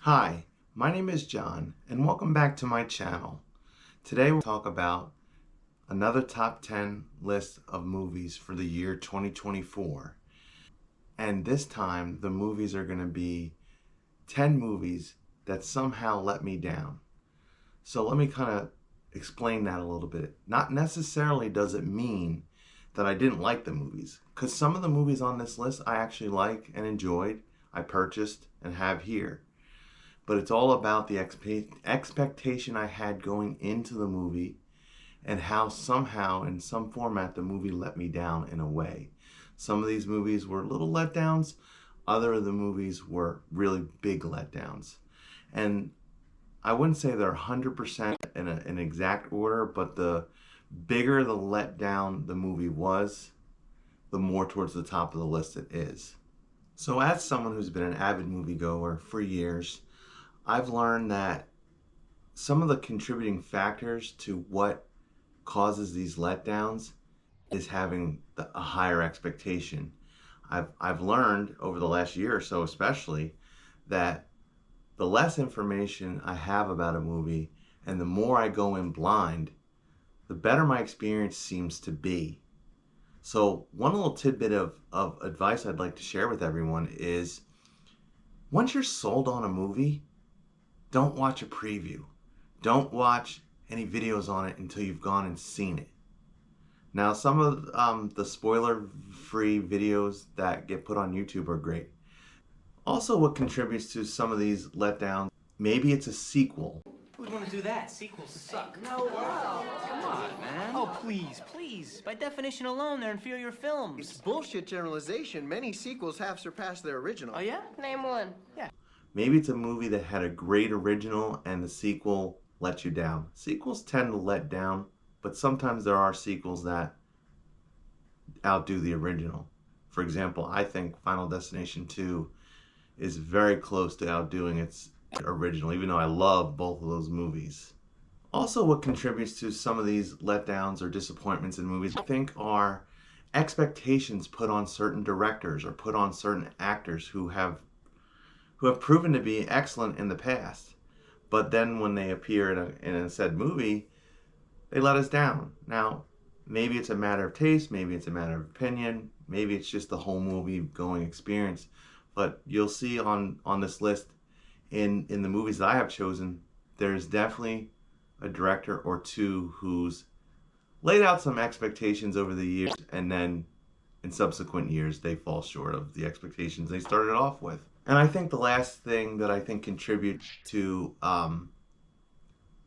Hi, my name is John, and welcome back to my channel. Today we'll talk about another top 10 list of movies for the year 2024. And this time, the movies are going to be 10 movies that somehow let me down. So let me kind of explain that a little bit. Not necessarily does it mean that I didn't like the movies, because some of the movies on this list I actually like and enjoyed, I purchased and have here. But it's all about the expectation I had going into the movie and how somehow in some format the movie let me down in a way. Some of these movies were little letdowns, other of the movies were really big letdowns. And I wouldn't say they're 100% in an exact order, but the bigger the letdown the movie was, the more towards the top of the list it is. So as someone who's been an avid moviegoer for years, I've learned that some of the contributing factors to what causes these letdowns is having a higher expectation. I've learned over the last year or so especially that the less information I have about a movie and the more I go in blind, the better my experience seems to be. So one little tidbit of advice I'd like to share with everyone is once you're sold on a movie, don't watch a preview. Don't watch any videos on it until you've gone and seen it. Now, some of the spoiler-free videos that get put on YouTube are great. Also, what contributes to some of these letdowns, maybe it's a sequel. Who'd want to do that? Sequels suck. No, wow. Come on, man. Oh, please. By definition alone, they're inferior films. It's bullshit generalization. Many sequels have surpassed their original. Oh, yeah? Name one. Maybe it's a movie that had a great original and the sequel let you down. Sequels tend to let down, but sometimes there are sequels that outdo the original. For example, I think Final Destination 2 is very close to outdoing its original, even though I love both of those movies. Also, what contributes to some of these letdowns or disappointments in movies, I think, are expectations put on certain directors or put on certain actors who have proven to be excellent in the past. But then when they appear in a said movie, they let us down. Now, maybe it's a matter of taste, maybe it's a matter of opinion, maybe it's just the whole movie going experience. But you'll see on this list, in the movies that I have chosen, there's definitely a director or two who's laid out some expectations over the years, and then in subsequent years they fall short of the expectations they started off with. And I think the last thing that I think contributes to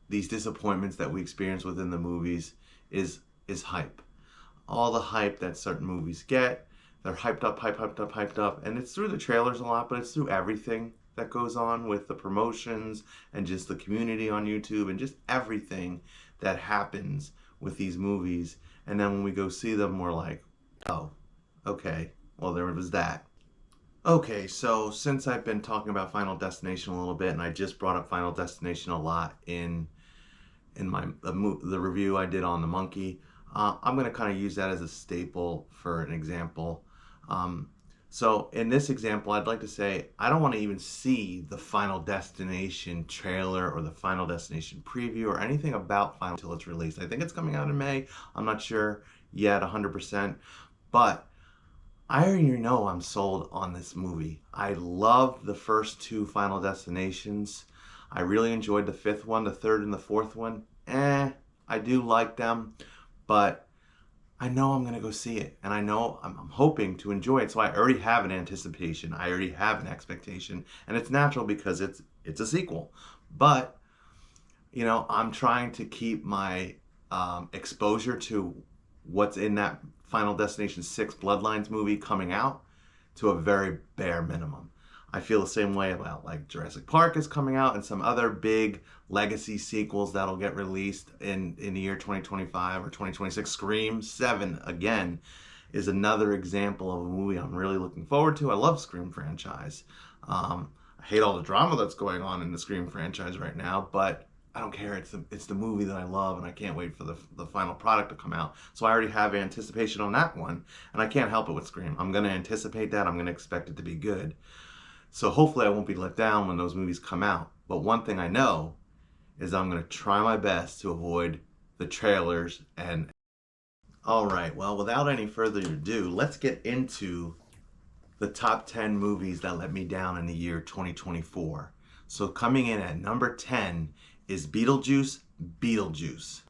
these disappointments that we experience within the movies is hype. All the hype that certain movies get, they're hyped up, and it's through the trailers a lot, but it's through everything that goes on with the promotions and just the community on YouTube and just everything that happens with these movies. And then when we go see them, we're like, oh, okay, well, there was that. Okay, so since I've been talking about Final Destination a little bit, and I just brought up Final Destination a lot in the review I did on The Monkey, I'm going to kind of use that as a staple for an example. So in this example, I'd like to say I don't want to even see the Final Destination trailer or the Final Destination preview or anything about Final until it's released. I think it's coming out in May. I'm not sure yet 100%, but I already know I'm sold on this movie. I love the first two Final Destinations. I really enjoyed the fifth one, the third and the fourth one. I do like them, but I know I'm going to go see it, and I know I'm hoping to enjoy it, so I already have an anticipation. I already have an expectation, and it's natural because it's a sequel. But, you know, I'm trying to keep my exposure to what's in that Final Destination 6 Bloodlines movie coming out to a very bare minimum. I feel the same way about like Jurassic Park is coming out and some other big legacy sequels that'll get released in the year 2025 or 2026. Scream 7 again is another example of a movie I'm really looking forward to. I love Scream franchise. I hate all the drama that's going on in the Scream franchise right now, but I don't care. It's the movie that I love, and I can't wait for the final product to come out. So I already have anticipation on that one, and I can't help it with Scream. I'm going to anticipate that. I'm going to expect it to be good. So hopefully I won't be let down when those movies come out. But one thing I know is I'm going to try my best to avoid the trailers. And all right, well, without any further ado, let's get into the top 10 movies that let me down in the year 2024. So coming in at number 10 is Beetlejuice Beetlejuice.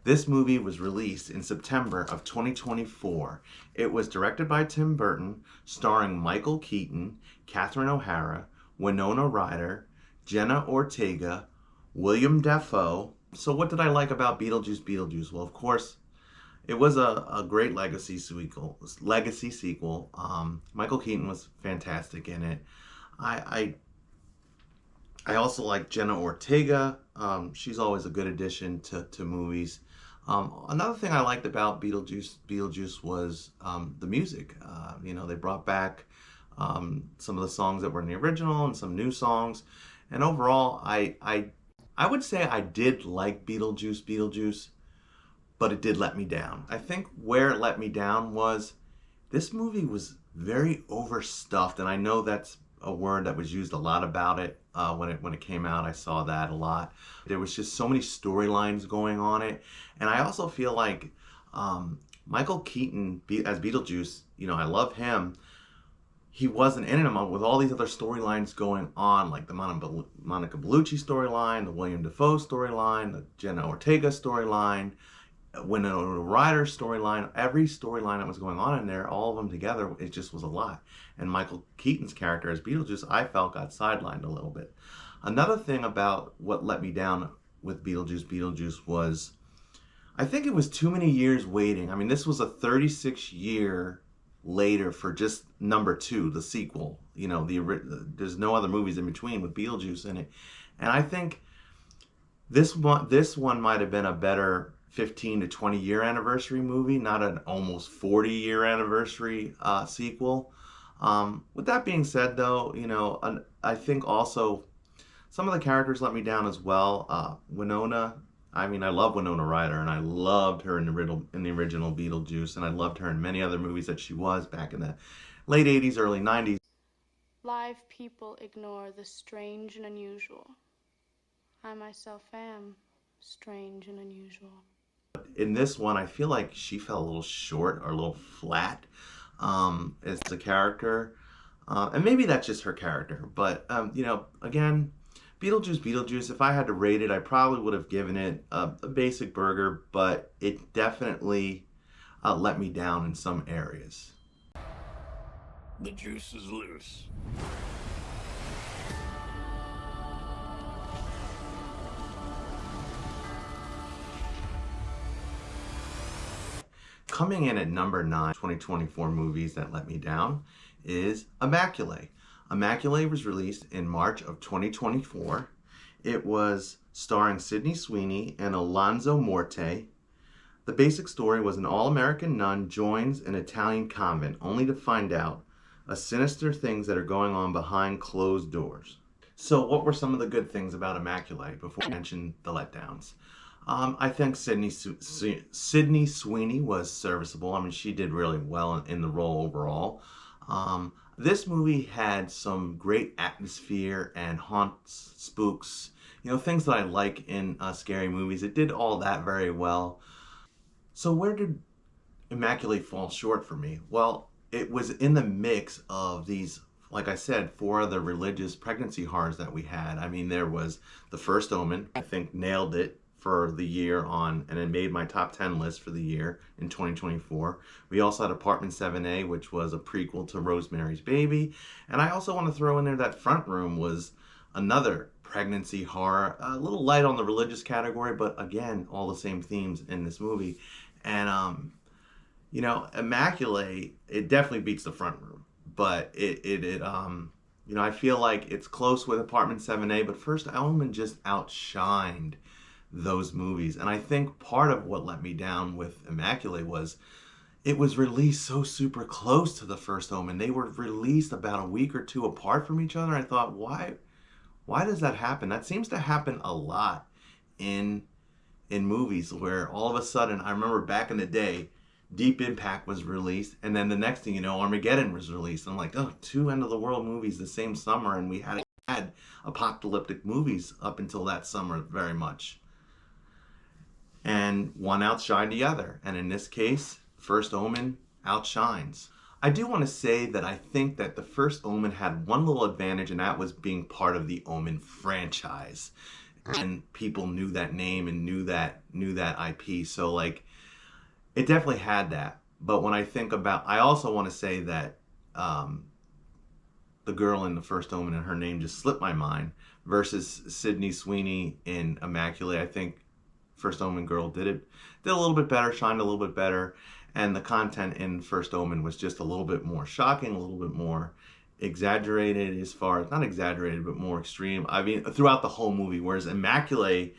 This movie was released in September of 2024. It was directed by Tim Burton, starring Michael Keaton, Catherine O'Hara, Winona Ryder, Jenna Ortega, William Dafoe. So what did I like about Beetlejuice Beetlejuice? Well, of course, it was a great legacy sequel. Michael Keaton was fantastic in it. I also like Jenna Ortega. She's always a good addition to movies. Another thing I liked about Beetlejuice was the music. They brought back some of the songs that were in the original and some new songs. And overall, I would say I did like Beetlejuice, but it did let me down. I think where it let me down was this movie was very overstuffed, and I know that's a word that was used a lot about it when it came out. I saw that a lot. There was just so many storylines going on it, and I also feel like Michael Keaton as Beetlejuice. I love him. He wasn't in it with all these other storylines going on, like the Monica Bellucci storyline, the William Dafoe storyline, the Jenna Ortega storyline, Winona Ryder storyline. Every storyline that was going on in there, all of them together, it just was a lot. And Michael Keaton's character as Beetlejuice, I felt got sidelined a little bit. Another thing about what let me down with Beetlejuice was, I think it was too many years waiting. I mean, this was a 36-year later for just number 2, the sequel. There's no other movies in between with Beetlejuice in it. And I think this one might have been a better 15 to 20 year anniversary movie, not an almost 40-year anniversary sequel. With that being said, though, I think also some of the characters let me down as well. Winona, I love Winona Ryder, and I loved her in the original Beetlejuice, and I loved her in many other movies that she was back in the late 80s, early 90s. Live people ignore the strange and unusual. I myself am strange and unusual. In this one, I feel like she fell a little short or a little flat as a character. And maybe that's just her character. But, again, Beetlejuice, if I had to rate it, I probably would have given it a basic burger, but it definitely let me down in some areas. The juice is loose. Coming in at number 9, 2024 movies that let me down is Immaculate. Immaculate was released in March of 2024. It was starring Sydney Sweeney and Alonzo Morte. The basic story was an all-American nun joins an Italian convent only to find out sinister things that are going on behind closed doors. So what were some of the good things about Immaculate before I mention the letdowns? I think Sydney Sweeney was serviceable. She did really well in the role overall. This movie had some great atmosphere and haunts, spooks, things that I like in scary movies. It did all that very well. So where did Immaculate fall short for me? Well, it was in the mix of these, like I said, 4 other religious pregnancy horrors that we had. There was The First Omen, I think nailed it for the year and it made my top 10 list for the year in 2024. We also had Apartment 7A, which was a prequel to Rosemary's Baby. And I also want to throw in there that Front Room was another pregnancy horror, a little light on the religious category, but again, all the same themes in this movie. And, Immaculate, it definitely beats The Front Room, but I feel like it's close with Apartment 7A, but First Omen just outshined those movies. And I think part of what let me down with Immaculate was it was released so super close to The First Omen. They were released about a week or 2 apart from each other. I thought, why does that happen? That seems to happen a lot in movies where all of a sudden, I remember back in the day, Deep Impact was released, and then the next thing you know, Armageddon was released. I'm like, oh, two end of the world movies the same summer, and we had apocalyptic movies up until that summer very much. And one outshined the other. And in this case, First Omen outshines. I do want to say that I think that the First Omen had one little advantage, and that was being part of the Omen franchise. And people knew that name and knew that IP. So like, it definitely had that. But when I think about, I also want to say that the girl in the First Omen, and her name just slipped my mind, versus Sydney Sweeney in Immaculate. I think First Omen girl did a little bit better, shined a little bit better, and the content in First Omen was just a little bit more shocking, a little bit more exaggerated, as far as, not exaggerated, but more extreme. I mean, throughout the whole movie, whereas Immaculate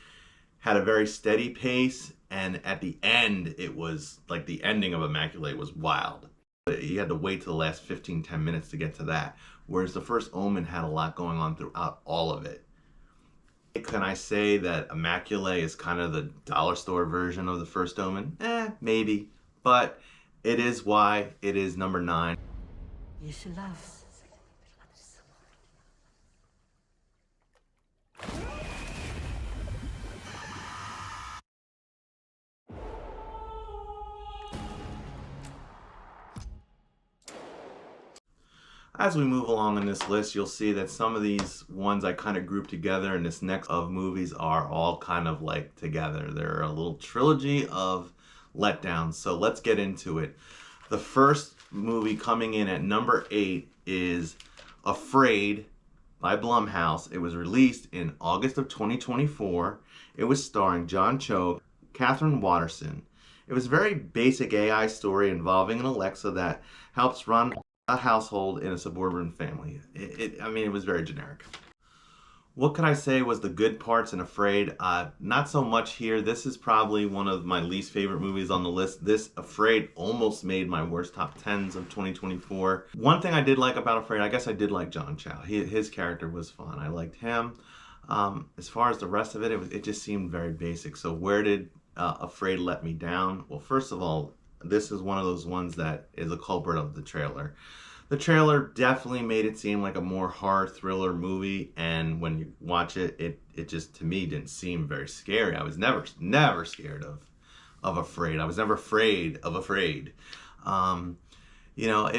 had a very steady pace, and at the end, it was like the ending of Immaculate was wild. You had to wait till the last 10 minutes to get to that, whereas the First Omen had a lot going on throughout all of it. Can I say that Immaculate is kind of the dollar store version of the First Omen? Maybe. But it is why it is number 9. As we move along in this list, you'll see that some of these ones I kind of grouped together, and this next of movies are all kind of like together. They're a little trilogy of letdowns. So let's get into it. The first movie coming in at number 8 is Afraid by Blumhouse. It was released in August of 2024. It was starring John Cho, Catherine Watterson. It was a very basic AI story involving an Alexa that helps run a household in a suburban family. I mean, it was very generic. What can I say was the good parts in Afraid? Not so much here. This is probably one of my least favorite movies on the list. This Afraid almost made my worst top 10s of 2024. One thing I did like about Afraid, I guess I did like John Cho. His character was fun. I liked him. As far as the rest of it, it just seemed very basic. So where did Afraid let me down? Well, first of all, this is one of those ones that is a culprit of the trailer. The trailer definitely made it seem like a more horror thriller movie, and when you watch it, it just, to me, didn't seem very scary. I was never scared of Afraid. I was never afraid of Afraid. You know,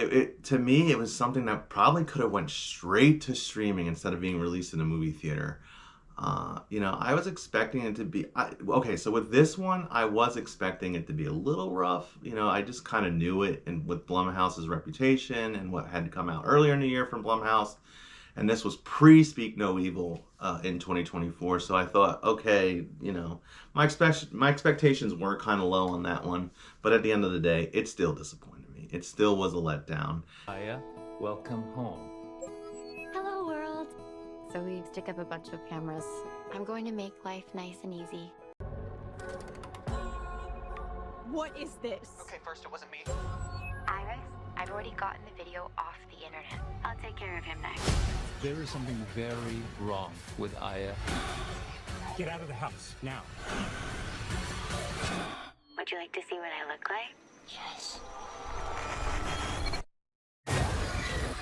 to me, it was something that probably could have went straight to streaming instead of being released in a movie theater. You know, I was expecting it to be, okay, so with this one, I was expecting it to be a little rough. You know, I just kind of knew it, and with Blumhouse's reputation and what had come out earlier in the year from Blumhouse, and this was pre-Speak No Evil in 2024, so I thought, okay, you know, my expectations were kind of low on that one, but at the end of the day, it still disappointed me. It still was a letdown. Aya, welcome home. Hello, world. So we stick up a bunch of cameras. I'm going to make life nice and easy. What is this? Okay, first it wasn't me. Iris, I've already gotten the video off the internet. I'll take care of him next. There is something very wrong with Aya. Get out of the house, now. Would you like to see what I look like? Yes.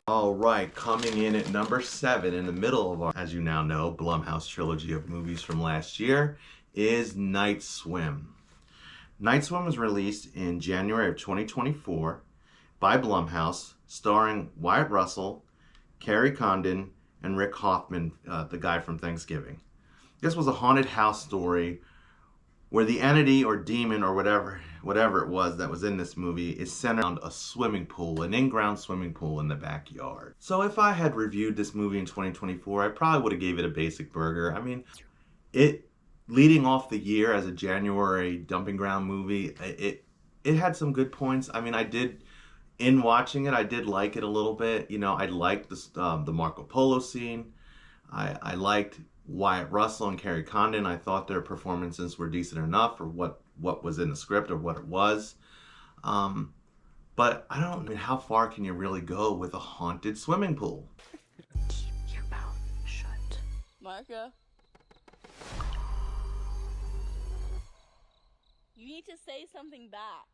All right, coming in at number 7 in the middle of our, as you now know, Blumhouse trilogy of movies from last year is Night Swim. Night Swim was released in January of 2024 by Blumhouse, starring Wyatt Russell, Carrie Condon, and Rick Hoffman, the guy from Thanksgiving. This was a haunted house story where the entity or demon or whatever it was that was in this movie is centered around a swimming pool, an in-ground swimming pool in the backyard. So if I had reviewed this movie in 2024, I probably would have gave it a basic burger. I mean, it leading off the year as a January dumping ground movie, it had some good points. I mean, in watching it, I did like it a little bit. You know, I liked the Marco Polo scene. I liked Wyatt Russell and Carrie Condon. I thought their performances were decent enough for what was in the script or what it was. But I mean, how far can you really go with a haunted swimming pool? Keep your mouth shut. Marco? You need to say something back.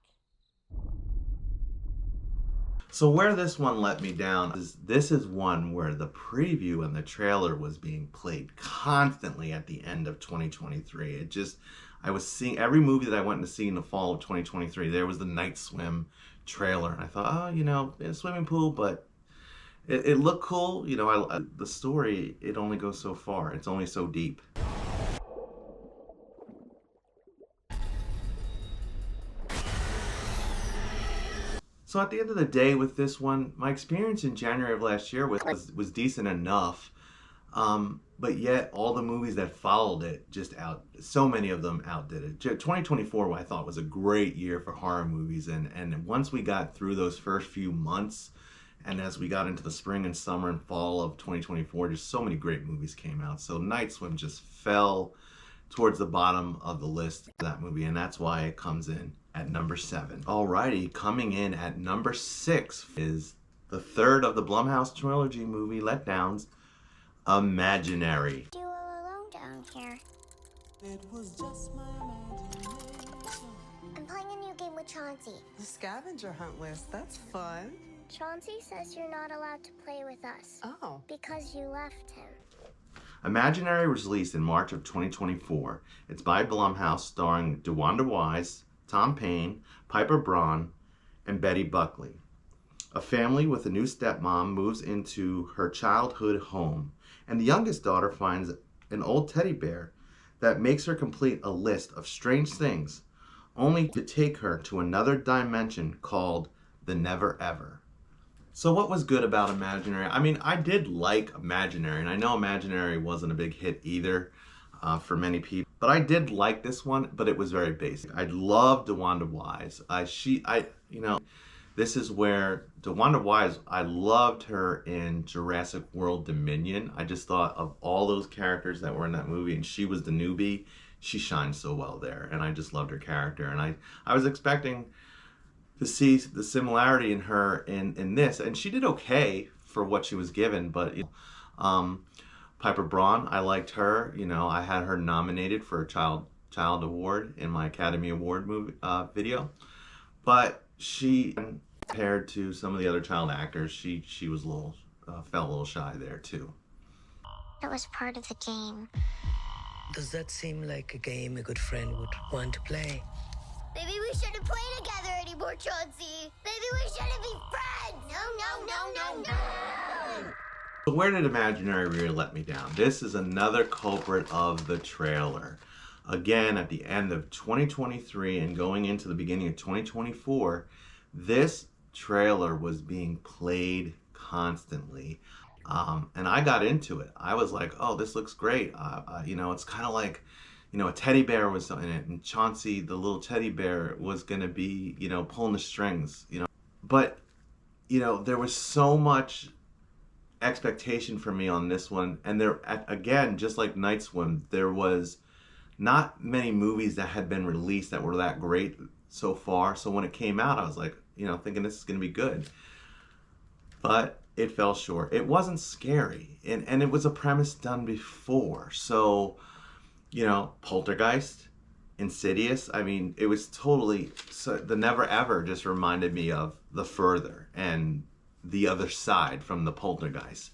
So where this one let me down is this is one where the preview and the trailer was being played constantly at the end of 2023. It just, I was seeing every movie that I went to see in the fall of 2023. There was the Night Swim trailer, and I thought, oh, you know, a swimming pool, but it looked cool. You know, the story, it only goes so far. It's only so deep. So at the end of the day with this one, my experience in January of last year was decent enough. But yet all the movies that followed it so many of them outdid it. 2024 I thought was a great year for horror movies. And once we got through those first few months, and as we got into the spring and summer and fall of 2024, just so many great movies came out. So Night Swim just fell towards the bottom of the list for that movie, and that's why it comes in at number 7. Alrighty, coming in at number 6 is the third of the Blumhouse trilogy movie letdowns, Imaginary. You all alone down here. It was just my imagination. I'm playing a new game with Chauncey. The scavenger hunt list, that's fun. Chauncey says you're not allowed to play with us. Oh. Because you left him. Imaginary was released in March of 2024. It's by Blumhouse, starring DeWanda Wise, Tom Payne, Piper Braun, and Betty Buckley. A family with a new stepmom moves into her childhood home, and the youngest daughter finds an old teddy bear that makes her complete a list of strange things, only to take her to another dimension called the Never Ever. So what was good about Imaginary? I mean, I did like Imaginary, and I know Imaginary wasn't a big hit either for many people, but I did like this one, but it was very basic. I loved DeWanda Wise. This is where DeWanda Wise, I loved her in Jurassic World Dominion. I just thought of all those characters that were in that movie, and she was the newbie. She shined so well there, and I just loved her character. And I was expecting to see the similarity in her in this, and she did okay for what she was given. But Piper Braun, I liked her. You know, I had her nominated for a child award in my Academy Award video, but she, compared to some of the other child actors, she was fell a little shy there too. It was part of the game. Does that seem like a game a good friend would want to play? Maybe we shouldn't play together anymore, Chauncey. Maybe we shouldn't be friends. No. So where did Imaginary really let me down? This is another culprit of the trailer. Again, at the end of 2023 and going into the beginning of 2024, this trailer was being played constantly. And I got into it. I was like, oh, this looks great. It's kind of like, a teddy bear was in it, and Chauncey, the little teddy bear, was going to be, pulling the strings, But, there was so much expectation for me on this one. And there, again, just like Night Swim, there was not many movies that had been released that were that great so far. So when it came out, I was like, thinking this is going to be good. But it fell short. It wasn't scary. And it was a premise done before. So, Poltergeist, Insidious, I mean, it was totally, the Never Ever just reminded me of The Further and The Other Side from the Poltergeist.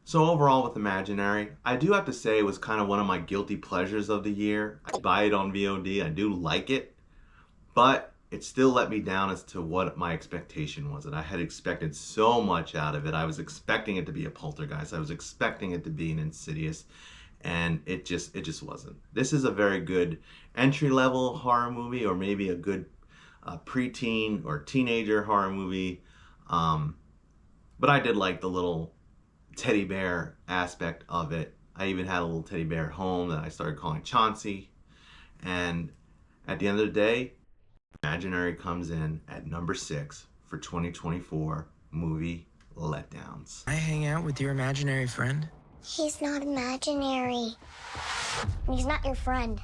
So overall with Imaginary, I do have to say it was kind of one of my guilty pleasures of the year. I buy it on VOD, I do like it, but it still let me down as to what my expectation was. And I had expected so much out of it. I was expecting it to be a Poltergeist, I was expecting it to be an Insidious, and it just wasn't. This is a very good entry-level horror movie, or maybe a good preteen or teenager horror movie. But I did like the little teddy bear aspect of it. I even had a little teddy bear at home that I started calling Chauncey. And at the end of the day, Imaginary comes in at number 6 for 2024 movie letdowns. I hang out with your imaginary friend. He's not imaginary. He's not your friend.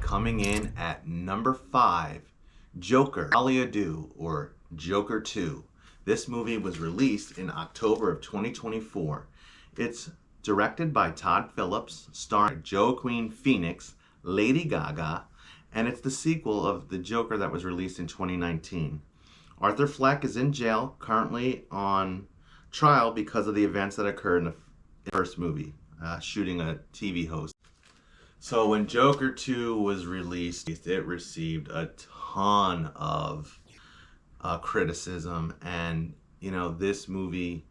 Coming in at number 5, Joker, Ali Adu, or Joker 2. This movie was released in October of 2024. It's directed by Todd Phillips, starring Joaquin Phoenix, Lady Gaga, and it's the sequel of The Joker that was released in 2019. Arthur Fleck is in jail, currently on trial because of the events that occurred in the first movie, shooting a TV host. So when Joker 2 was released, it received a ton of criticism, and you know, this movie,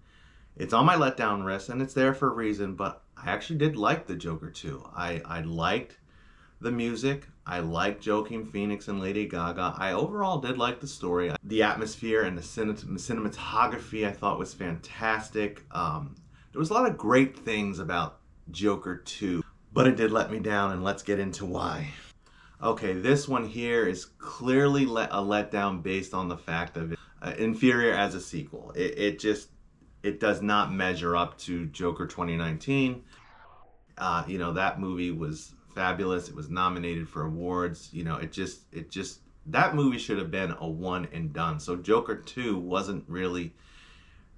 it's on my letdown list, and it's there for a reason, but I actually did like The Joker 2. I liked the music. I liked Joaquin Phoenix and Lady Gaga. I overall did like the story. The atmosphere and the cinematography I thought was fantastic. There was a lot of great things about Joker 2, but it did let me down, and let's get into why. Okay, this one here is clearly a letdown based on the fact of it inferior as a sequel. It does not measure up to Joker 2019. You know, that movie was fabulous. It was nominated for awards. You know, that movie should have been a one and done. So Joker 2 wasn't really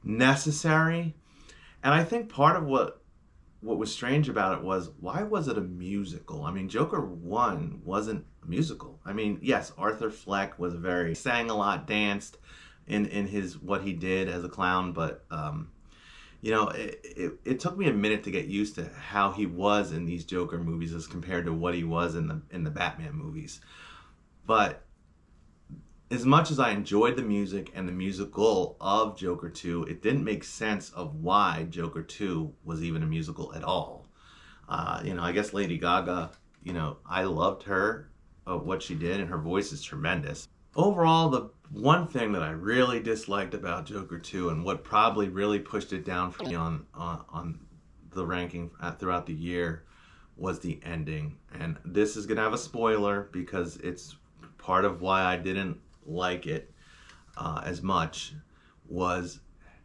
necessary. And I think part of what was strange about it was, why was it a musical? I mean, Joker 1 wasn't a musical. I mean, yes, Arthur Fleck sang a lot, danced in his, what he did as a clown, but you know, it took me a minute to get used to how he was in these Joker movies as compared to what he was in the Batman movies. But as much as I enjoyed the music and the musical of Joker 2, it didn't make sense of why Joker 2 was even a musical at all. You know, I guess Lady Gaga, you know, I loved her, what she did, and her voice is tremendous. Overall, the one thing that I really disliked about Joker 2, and what probably really pushed it down for me on the ranking throughout the year, was the ending. And this is gonna have a spoiler because it's part of why I didn't like it as much. Was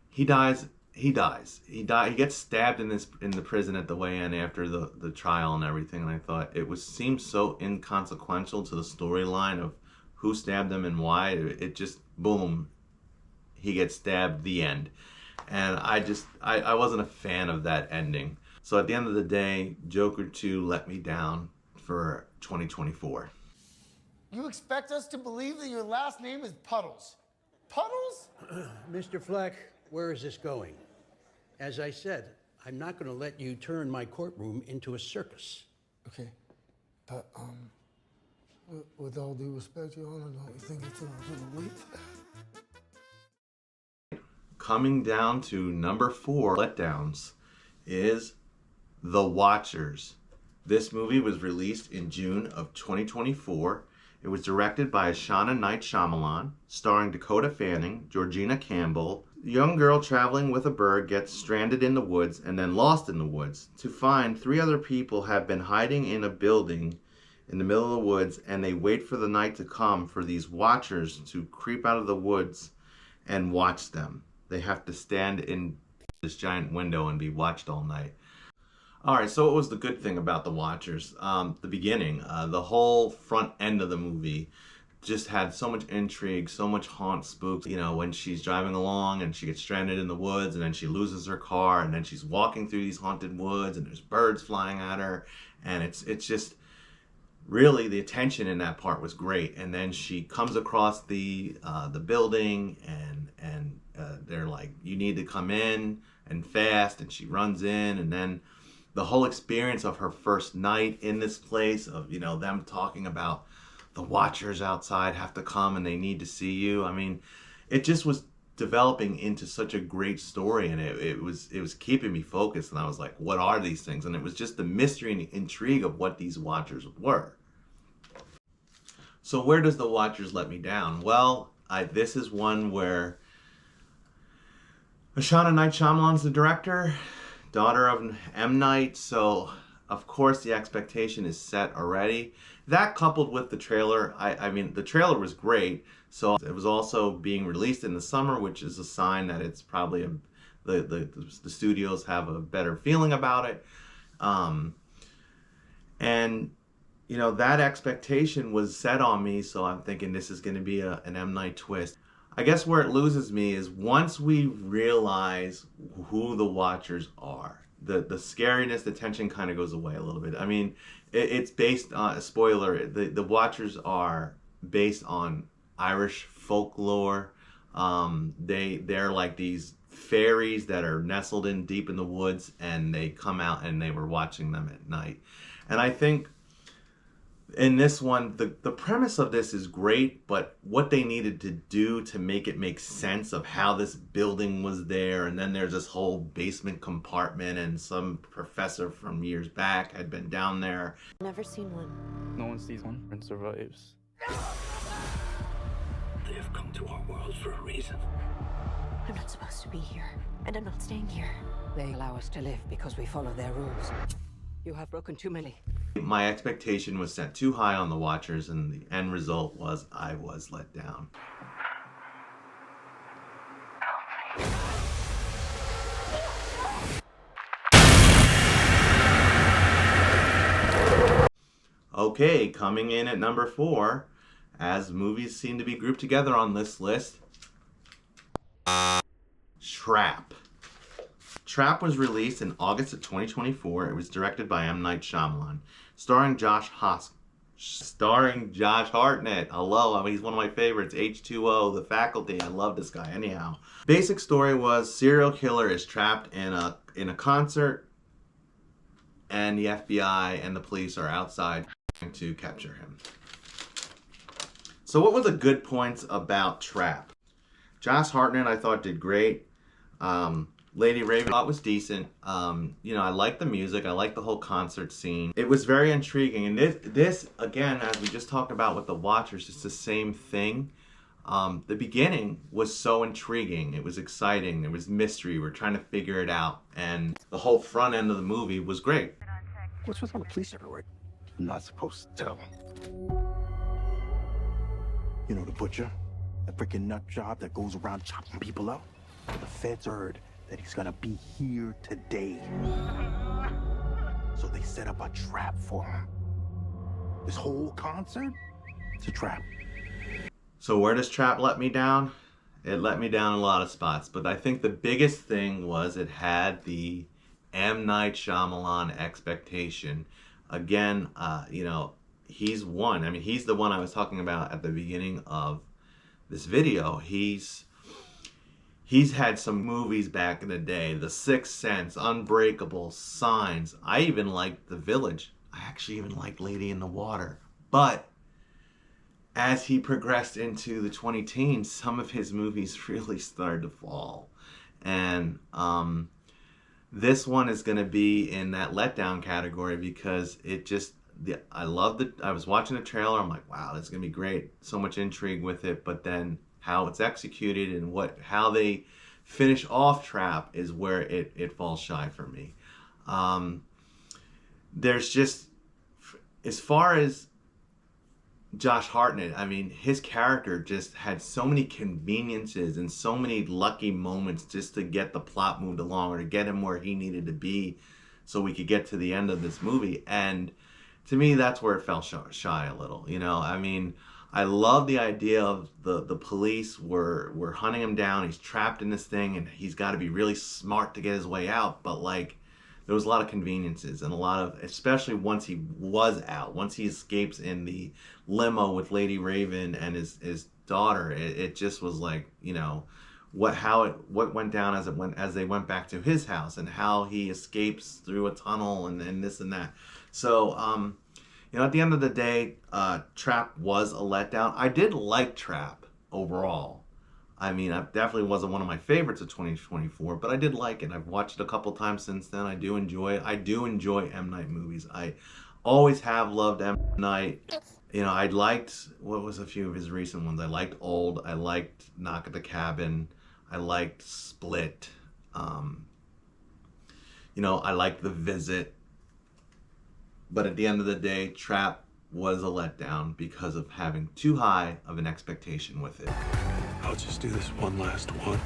he dies. He gets stabbed in the prison at the weigh-in after the trial and everything. And I thought it seemed so inconsequential to the storyline of who stabbed him and why. It just, boom, he gets stabbed, the end. And I wasn't a fan of that ending. So at the end of the day, Joker 2 let me down for 2024. You expect us to believe that your last name is Puddles? Puddles? Mr. Fleck, where is this going? As I said, I'm not going to let you turn my courtroom into a circus. Okay, but with all due respect, Your Honor, don't you think it's a little late? Coming down to number 4 letdowns is The Watchers. This movie was released in June of 2024. It was directed by Shauna Night Shyamalan, starring Dakota Fanning, Georgina Campbell. A young girl traveling with a bird gets stranded in the woods and then lost in the woods. To find 3 other people have been hiding in a building in the middle of the woods, and they wait for the night to come for these watchers to creep out of the woods and watch them. They have to stand in this giant window and be watched all night. Alright, so what was the good thing about The Watchers? The beginning, the whole front end of the movie just had so much intrigue, so much haunt spooks. You know, when she's driving along and she gets stranded in the woods, and then she loses her car, and then she's walking through these haunted woods, and there's birds flying at her, and it's just really, the attention in that part was great. And then she comes across the building, and they're like, you need to come in and fast, and she runs in, and then the whole experience of her first night in this place, of, you know, them talking about the watchers outside have to come and they need to see you. I mean, it just was developing into such a great story, and it was keeping me focused, and I was like, what are these things? And it was just the mystery and the intrigue of what these watchers were. So where does The Watchers let me down? Well, this is one where Shauna Night Shyamalan's the director, daughter of M. Night, so of course the expectation is set already. That coupled with the trailer, I mean, the trailer was great, so it was also being released in the summer, which is a sign that it's probably the studios have a better feeling about it. And you know, that expectation was set on me, so I'm thinking this is going to be an M. Night twist. I guess where it loses me is once we realize who the Watchers are, the scariness, the tension kind of goes away a little bit. I mean, it's based on, spoiler, the Watchers are based on Irish folklore. They're like these fairies that are nestled in deep in the woods, and they come out and they were watching them at night. And I think in this one, the premise of this is great, but what they needed to do to make it make sense of how this building was there, and then there's this whole basement compartment, and some professor from years back had been down there. Never seen one. No one sees one and survives. They have come to our world for a reason. I'm not supposed to be here, and I'm not staying here. They allow us to live because we follow their rules. You have broken too many. My expectation was set too high on the Watchers, and the end result was I was let down. Okay, coming in at number 4, as movies seem to be grouped together on this list, Trap. Trap was released in August of 2024. It was directed by M. Night Shyamalan, starring Josh Hartnett. Hello, I mean, he's one of my favorites. H2O, The Faculty. I love this guy. Anyhow, basic story was serial killer is trapped in a concert, and the FBI and the police are outside trying to capture him. So, what were the good points about Trap? Josh Hartnett, I thought, did great. Lady Raven, I thought was decent. You know, I liked the music. I liked the whole concert scene. It was very intriguing. And this again, as we just talked about with the Watchers, it's the same thing. The beginning was so intriguing. It was exciting. There was mystery. We're trying to figure it out. And the whole front end of the movie was great. What's with all the police everywhere? I'm not supposed to tell. You know the butcher? The freaking nut job that goes around chopping people up? The feds heard that he's gonna be here today. So they set up a trap for him. This whole concert, it's a trap. So where does Trap let me down? It let me down in a lot of spots, but I think the biggest thing was it had the M. Night Shyamalan expectation. Again, you know, he's one. I mean, he's the one I was talking about at the beginning of this video. He's had some movies back in the day, The Sixth Sense, Unbreakable, Signs. I even liked The Village. I actually even liked Lady in the Water. But as he progressed into the 20-teens, some of his movies really started to fall. And this one is going to be in that letdown category because it just, I was watching the trailer, I'm like, wow, this is going to be great. So much intrigue with it, but then how it's executed and how they finish off Trap is where it falls shy for me. There's just, as far as Josh Hartnett, I mean, his character just had so many conveniences and so many lucky moments just to get the plot moved along or to get him where he needed to be so we could get to the end of this movie. And to me, that's where it fell shy a little. You know, I mean, I love the idea of the police were hunting him down. He's trapped in this thing and he's got to be really smart to get his way out. But like, there was a lot of conveniences and a lot of, especially once he was out, once he escapes in the limo with Lady Raven and his daughter, it just was like, you know, what went down as they went back to his house and how he escapes through a tunnel and this and that. So, you know, at the end of the day, Trap was a letdown. I did like Trap overall. I mean, it definitely wasn't one of my favorites of 2024, but I did like it. I've watched it a couple times since then. I do enjoy it. I do enjoy M. Night movies. I always have loved M. Night. You know, I liked, what was a few of his recent ones? I liked Old. I liked Knock at the Cabin. I liked Split. You know, I liked The Visit. But at the end of the day, Trap was a letdown because of having too high of an expectation with it. I'll just do this one last one.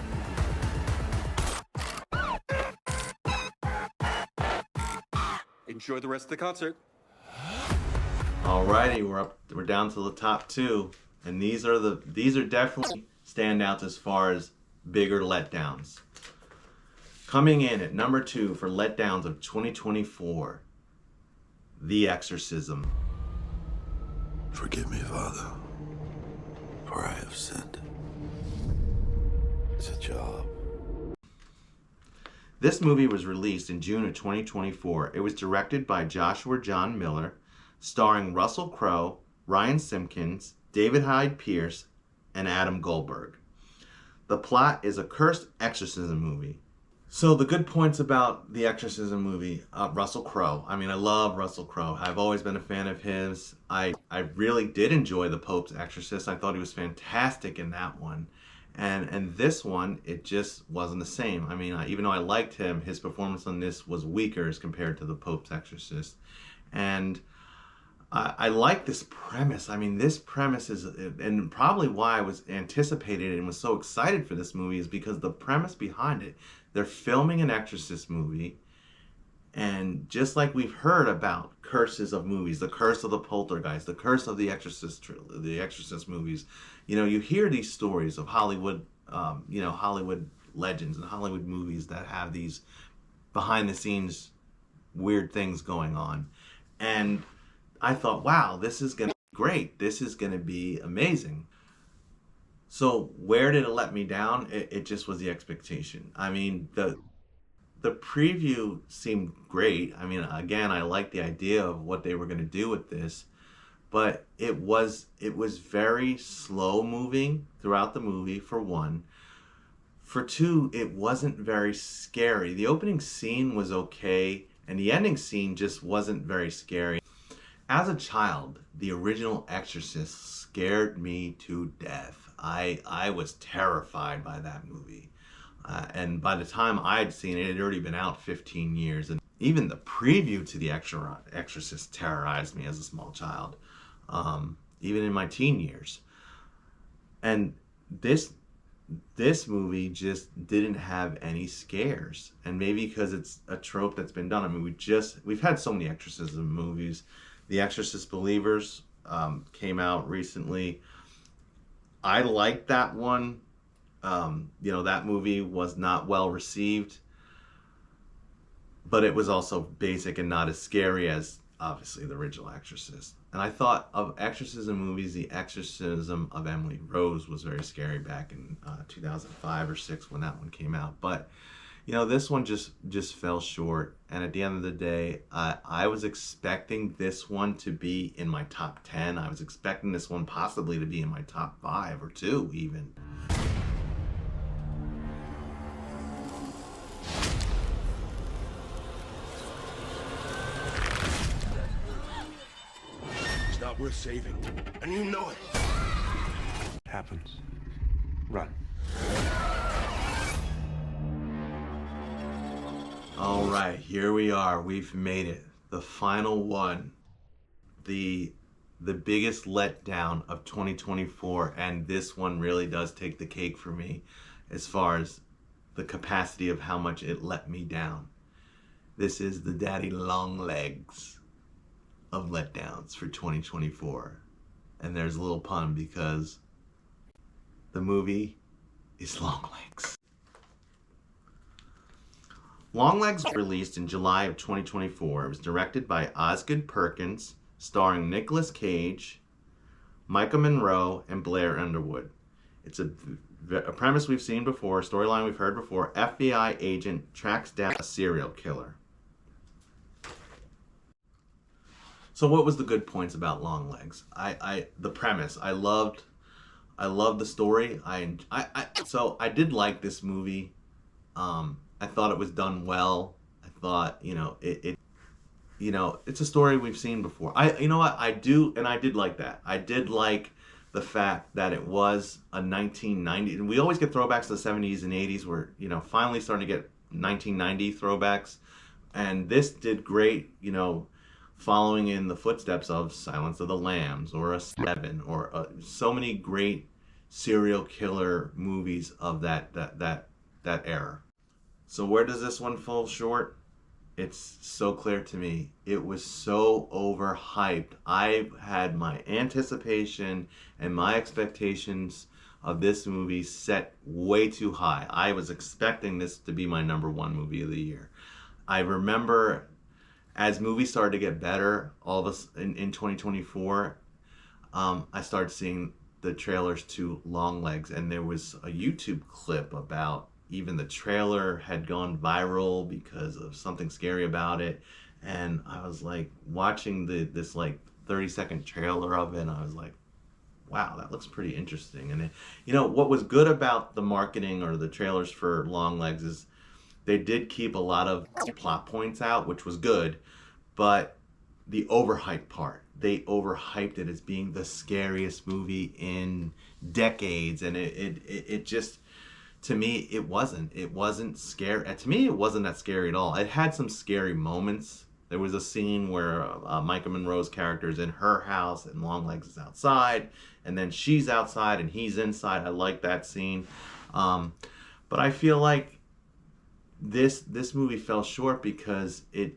Enjoy the rest of the concert. Alrighty, we're down to the top 2, and these are definitely standouts as far as bigger letdowns. Coming in at number 2 for letdowns of 2024, The Exorcism. Forgive me, Father, for I have sinned. It's a job. This movie was released in June of 2024. It was directed by Joshua John Miller, starring Russell Crowe, Ryan Simpkins, David Hyde Pierce, and Adam Goldberg. The plot is a cursed exorcism movie. So the good points about the exorcism movie, Russell Crowe. I mean, I love Russell Crowe. I've always been a fan of his. I really did enjoy The Pope's Exorcist. I thought he was fantastic in that one. And this one, it just wasn't the same. I mean, even though I liked him, his performance on this was weaker as compared to The Pope's Exorcist. And I like this premise. I mean, this premise is, and probably why I was anticipated and was so excited for this movie is because the premise behind it. They're filming an Exorcist movie, and just like we've heard about curses of movies, the curse of the Poltergeist, the curse of the Exorcist movies, you know, you hear these stories of Hollywood, Hollywood legends and Hollywood movies that have these behind-the-scenes weird things going on. And I thought, wow, this is going to be great. This is going to be amazing. So where did it let me down? It just was the expectation. I mean, the preview seemed great. I mean, again, I liked the idea of what they were going to do with this, but it was very slow moving throughout the movie, for one. For two, it wasn't very scary. The opening scene was okay, and the ending scene just wasn't very scary. As a child, the original Exorcist scared me to death. I was terrified by that movie. And by the time I had seen it, it had already been out 15 years. And even the preview to The Exorcist terrorized me as a small child, even in my teen years. And this movie just didn't have any scares. And maybe because it's a trope that's been done. I mean, we've had so many exorcism movies. The Exorcist Believers came out recently. I liked that one. That movie was not well received, but it was also basic and not as scary as, obviously, the original Exorcist. And I thought of exorcism movies, The Exorcism of Emily Rose was very scary back in 2005 or 6 when that one came out. But, this one just fell short. And at the end of the day, I was expecting this one to be in my top 10. I was expecting this one possibly to be in my top 5 or 2 even. It's not worth saving, and you know it. Happens. Run. All right, here we are. We've made it. The final one. The biggest letdown of 2024, and this one really does take the cake for me as far as the capacity of how much it let me down. This is the daddy long legs of letdowns for 2024. And there's a little pun because the movie is Longlegs. Longlegs was released in July of 2024. It was directed by Osgood Perkins, starring Nicolas Cage, Micah Monroe, and Blair Underwood. It's a premise we've seen before, a storyline we've heard before. FBI agent tracks down a serial killer. So what was the good points about Longlegs? The premise. I loved the story. So I did like this movie. I thought it was done well. I thought, it's a story we've seen before. I did like that. I did like the fact that it was a 1990, and we always get throwbacks to the 70s and 80s. We're, finally starting to get 1990 throwbacks. And this did great, following in the footsteps of Silence of the Lambs or a Seven or so many great serial killer movies of that era. So where does this one fall short? It's so clear to me. It was so overhyped. I had my anticipation and my expectations of this movie set way too high. I was expecting this to be my #1 movie of the year. I remember as movies started to get better, all of us in 2024, I started seeing the trailers to Longlegs, and there was a YouTube clip about even the trailer had gone viral because of something scary about it. And I was like watching this like 30-second trailer of it, and I was like, wow, that looks pretty interesting. And you know what was good about the marketing or the trailers for Longlegs is they did keep a lot of plot points out, which was good, but the overhyped part, they overhyped it as being the scariest movie in decades, and it just, to me, it wasn't scary. To me, it wasn't that scary at all. It had some scary moments. There was a scene where Micah Monroe's character is in her house and Longlegs is outside, and then she's outside and he's inside. I like that scene. But I feel like this movie fell short because it's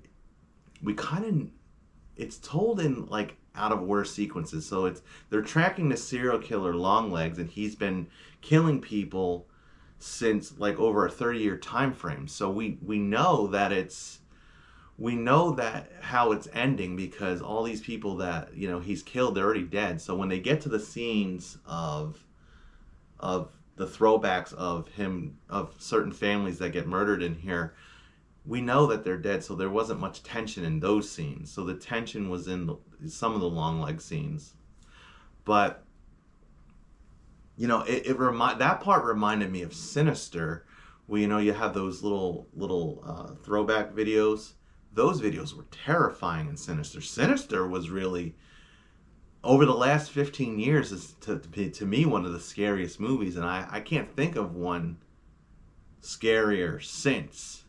told in like out of order sequences. So they're tracking the serial killer Longlegs, and he's been killing people since like over a 30-year time frame. So we know that how it's ending, because all these people that, you know, he's killed, they're already dead. So when they get to the scenes of the throwbacks of certain families that get murdered in here, we know that they're dead. So there wasn't much tension in those scenes. So the tension was in some of the Longlegs scenes. But you know, that part reminded me of Sinister, where, you know, you have those little throwback videos. Those videos were terrifying in Sinister. Sinister was really, over the last 15 years, is to me one of the scariest movies, and I can't think of one scarier since.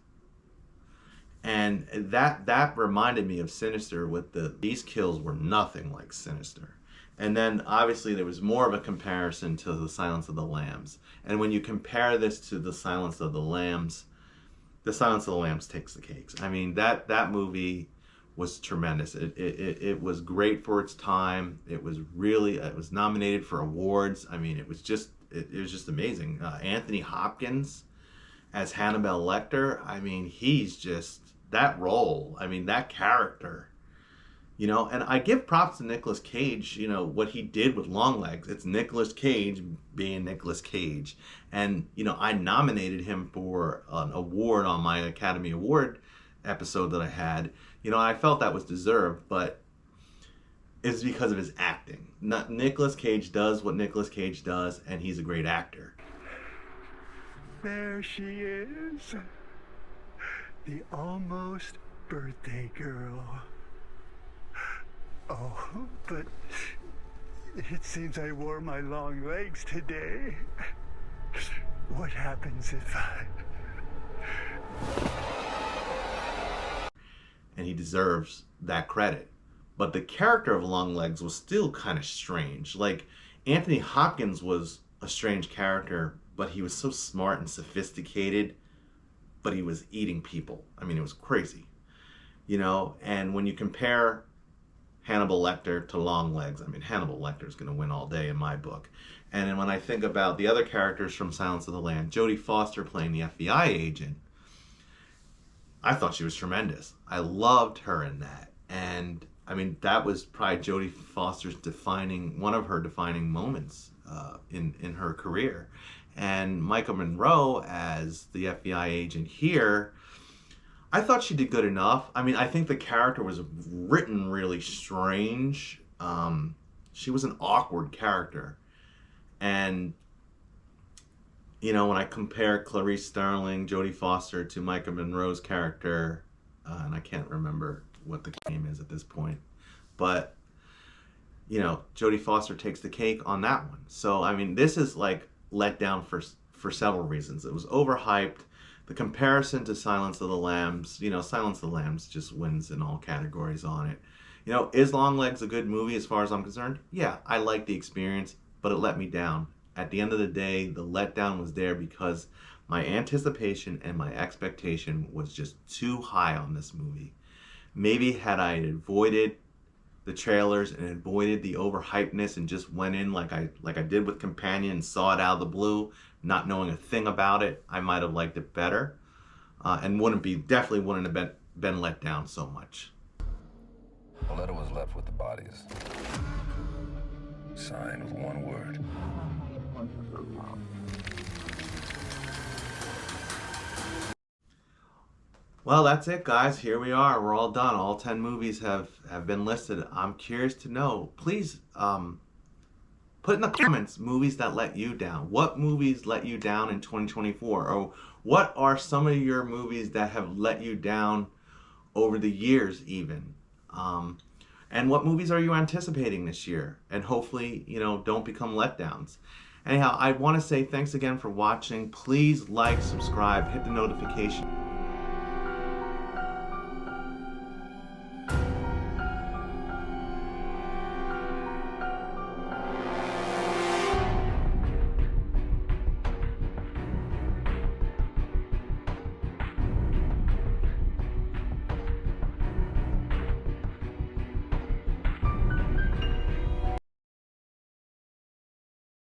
And that reminded me of Sinister. With these kills were nothing like Sinister. And then obviously there was more of a comparison to The Silence of the Lambs. And when you compare this to The Silence of the Lambs takes the cakes. I mean, that movie was tremendous. It was great for its time. It was nominated for awards. I mean, it was just amazing. Anthony Hopkins as Hannibal Lecter. I mean, he's just, that role, I mean, that character. You know, and I give props to Nicolas Cage, you know, what he did with Longlegs. It's Nicolas Cage being Nicolas Cage. And, you know, I nominated him for an award on my Academy Award episode that I had. You know, I felt that was deserved, but it's because of his acting. Nicolas Cage does what Nicolas Cage does, and he's a great actor. There she is. The almost birthday girl. Oh, but it seems I wore my long legs today. What happens if I... And he deserves that credit. But the character of Longlegs was still kind of strange. Like, Anthony Hopkins was a strange character, but he was so smart and sophisticated, but he was eating people. I mean, it was crazy. You know, and when you compare Hannibal Lecter to Longlegs, I mean, Hannibal Lecter is going to win all day in my book. And then when I think about the other characters from Silence of the Lambs, Jodie Foster playing the FBI agent, I thought she was tremendous. I loved her in that. And I mean, that was probably Jodie Foster's one of her defining moments in her career. And Micah Monroe as the FBI agent here, I thought she did good enough. I mean, I think the character was written really strange. She was an awkward character. And, you know, when I compare Clarice Starling, Jodie Foster to Micah Monroe's character, and I can't remember what the name is at this point, but, you know, Jodie Foster takes the cake on that one. So, I mean, this is like let down for several reasons. It was overhyped. The comparison to Silence of the Lambs, you know, Silence of the Lambs just wins in all categories on it. You know, is Longlegs a good movie as far as I'm concerned? Yeah, I liked the experience, but it let me down. At the end of the day, the letdown was there because my anticipation and my expectation was just too high on this movie. Maybe had I avoided the trailers and avoided the overhypeness and just went in like I did with Companion and saw it out of the blue, not knowing a thing about it, I might have liked it better, and definitely wouldn't have been let down so much. Paletto was left with the bodies. Signed with one word. Well, that's it, guys. Here we are. We're all done. All 10 movies have been listed. I'm curious to know. Please put in the comments movies that let you down. What movies let you down in 2024? Or what are some of your movies that have let you down over the years even? And what movies are you anticipating this year? And hopefully, you know, don't become letdowns. Anyhow, I want to say thanks again for watching. Please like, subscribe, hit the notification.